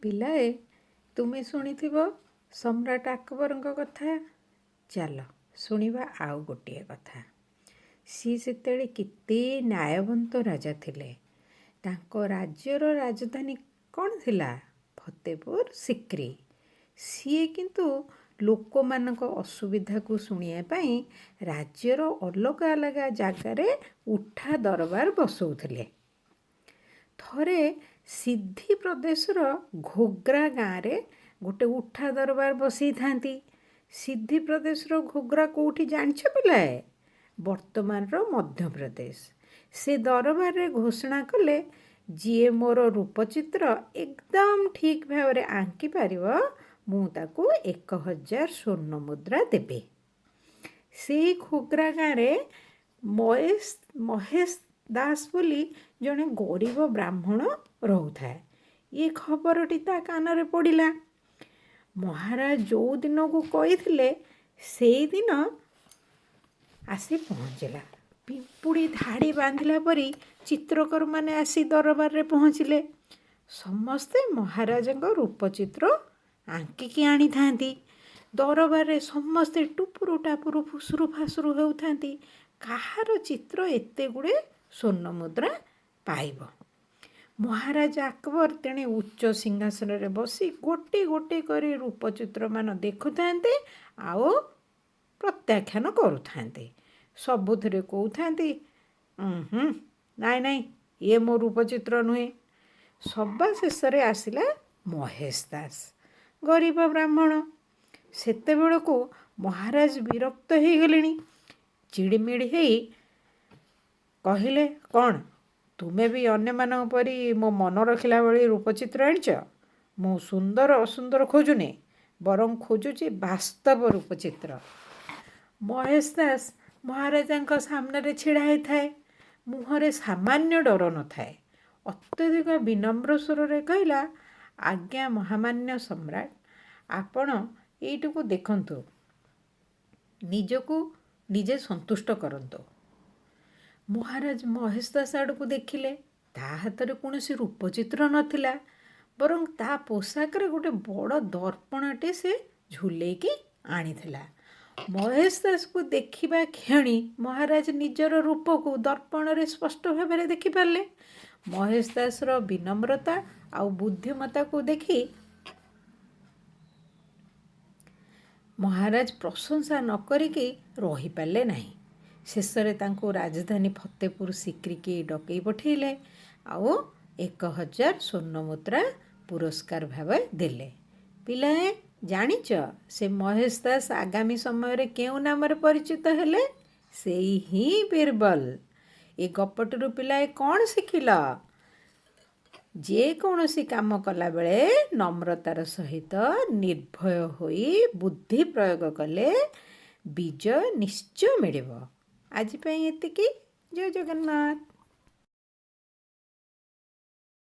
ପିଲାଏ, ତୁମେ ଶୁଣିଥିବ ସମ୍ରାଟ ଆକବରଙ୍କ କଥା। ଚାଲ ଶୁଣିବା ଆଉ ଗୋଟିଏ କଥା। ସିଏ ସେତେବେଳେ କେତେ ନ୍ୟାୟବନ୍ତ ରାଜା ଥିଲେ। ତାଙ୍କ ରାଜ୍ୟର ରାଜଧାନୀ କ'ଣ ଥିଲା? ଫତେପୁର ସିକ୍ରି। ସିଏ କିନ୍ତୁ ଲୋକମାନଙ୍କ ଅସୁବିଧାକୁ ଶୁଣିବା ପାଇଁ ରାଜ୍ୟର ଅଲଗା ଅଲଗା ଜାଗାରେ ଉଠା ଦରବାର ବସଉଥିଲେ। ଥରେ ସିଦ୍ଧି ପ୍ରଦେଶର ଘୋଗ୍ରା ଗାଁରେ ଗୋଟେ ଉଠା ଦରବାର ବସେଇଥାନ୍ତି। ସିଦ୍ଧି ପ୍ରଦେଶର ଘୋଗ୍ରା କେଉଁଠି ଜାଣିଛ ପିଲାଏ? ବର୍ତ୍ତମାନର ମଧ୍ୟପ୍ରଦେଶ। ସେ ଦରବାରରେ ଘୋଷଣା କଲେ, ଯିଏ ମୋର ରୂପଚିତ୍ର ଏକଦମ ଠିକ୍ ଭାବରେ ଆଙ୍କିପାରିବ ମୁଁ ତାକୁ 1000 ସ୍ୱର୍ଣ୍ଣ ମୁଦ୍ରା ଦେବି। ସେଇ ଘୋଗ୍ରା ଗାଁରେ ମହେଶ ଦାସ ବୋଲି ଜଣେ ଗରିବ ବ୍ରାହ୍ମଣ ରହୁଥାଏ। ଏ ଖବରଟି ତା କାନରେ ପଡ଼ିଲା। ମହାରାଜ ଯେଉଁ ଦିନକୁ କହିଥିଲେ ସେଇଦିନ ଆସି ପହଞ୍ଚିଲା। ପିମ୍ପୁଡ଼ି ଧାଡ଼ି ବାନ୍ଧିଲା ପରି ଚିତ୍ରକରମାନେ ଆସି ଦରବାରରେ ପହଞ୍ଚିଲେ। ସମସ୍ତେ ମହାରାଜାଙ୍କ ରୂପଚିତ୍ର ଆଙ୍କିକି ଆଣିଥାନ୍ତି। ଦରବାରରେ ସମସ୍ତେ ଟୁପୁରୁ ଟାପୁରୁ ଫୁସୁରୁ ଫାସୁରୁ ହେଉଥାନ୍ତି। କାହାର ଚିତ୍ର ଏତେ ଗୁଡ଼ିଏ ସ୍ୱର୍ଣ୍ଣ ମୁଦ୍ରା ପାଇବ? ମହାରାଜା ଆକବର ତେଣେ ଉଚ୍ଚ ସିଂହାସନରେ ବସି ଗୋଟି ଗୋଟି କରି ରୂପଚିତ୍ରମାନ ଦେଖୁଥାନ୍ତି ଆଉ ପ୍ରତ୍ୟାଖ୍ୟାନ କରୁଥାନ୍ତି। ସବୁଥିରେ କହୁଥାନ୍ତି, ନାଇଁ ନାଇଁ, ଇଏ ମୋ ରୂପଚିତ୍ର ନୁହେଁ। ସବା ଶେଷରେ ଆସିଲା ମହେଶ ଦାସ, ଗରିବ ବ୍ରାହ୍ମଣ। ସେତେବେଳକୁ ମହାରାଜ ବିରକ୍ତ ହେଇଗଲେଣି। ଚିଡ଼ିମିଡ଼ି ହେଇ କହିଲେ, କ'ଣ ତୁମେ ବି ଅନ୍ୟମାନଙ୍କ ପରି ମୋ ମନ ରଖିଲା ଭଳି ରୂପଚିତ୍ର ଆଣିଛ? ମୁଁ ସୁନ୍ଦର ଅସୁନ୍ଦର ଖୋଜୁନି, ବରଂ ଖୋଜୁଛି ବାସ୍ତବ ରୂପଚିତ୍ର। ମହେଶ ଦାସ ମହାରାଜାଙ୍କ ସାମ୍ନାରେ ଛିଡ଼ା ହେଇଥାଏ। ମୁହଁରେ ସାମାନ୍ୟ ଡର ନଥାଏ। ଅତ୍ୟଧିକ ବିନମ୍ର ସ୍ୱରରେ କହିଲା, ଆଜ୍ଞା ମହାମାନ୍ୟ ସମ୍ରାଟ, ଆପଣ ଏଇଟିକୁ ଦେଖନ୍ତୁ, ନିଜକୁ ନିଜେ ସନ୍ତୁଷ୍ଟ କରନ୍ତୁ। ମହାରାଜ ମହେଶ ଦାସ ଆଡ଼କୁ ଦେଖିଲେ। ତା ହାତରେ କୌଣସି ରୂପଚିତ୍ର ନଥିଲା, ବରଂ ତା ପୋଷାକରେ ଗୋଟେ ବଡ଼ ଦର୍ପଣଟେ ସେ ଝୁଲେଇକି ଆଣିଥିଲା। ମହେଶ ଦାସକୁ ଦେଖିବା କ୍ଷଣି ମହାରାଜ ନିଜର ରୂପକୁ ଦର୍ପଣରେ ସ୍ପଷ୍ଟ ଭାବରେ ଦେଖିପାରିଲେ। ମହେଶ ଦାସର ବିନମ୍ରତା ଆଉ ବୁଦ୍ଧିମତାକୁ ଦେଖି ମହାରାଜ ପ୍ରଶଂସା ନ କରିକି ରହିପାରିଲେ ନାହିଁ। ଶେଷରେ ତାଙ୍କୁ ରାଜଧାନୀ ଫତେପୁର ସିକ୍ରିକି ଡକେଇ ପଠେଇଲେ ଆଉ 1000 ସ୍ୱର୍ଣ୍ଣ ମୁଦ୍ରା ପୁରସ୍କାର ଭାବେ ଦେଲେ। ପିଲାଏ, ଜାଣିଛ ସେ ମହେଶ ଦାସ ଆଗାମୀ ସମୟରେ କେଉଁ ନାମରେ ପରିଚିତ ହେଲେ? ସେଇ ହିଁ ବୀରବଲ। ଏ ଗପଟିରୁ ପିଲାଏ କ'ଣ ଶିଖିଲ? ଯେକୌଣସି କାମ କଲାବେଳେ ନମ୍ରତାର ସହିତ ନିର୍ଭୟ ହୋଇ ବୁଦ୍ଧି ପ୍ରୟୋଗ କଲେ ବିଜୟ ନିଶ୍ଚୟ ମିଳିବ। ଆଜି ପାଇଁ ଏତିକି। ଜୟ ଜଗନ୍ନାଥ।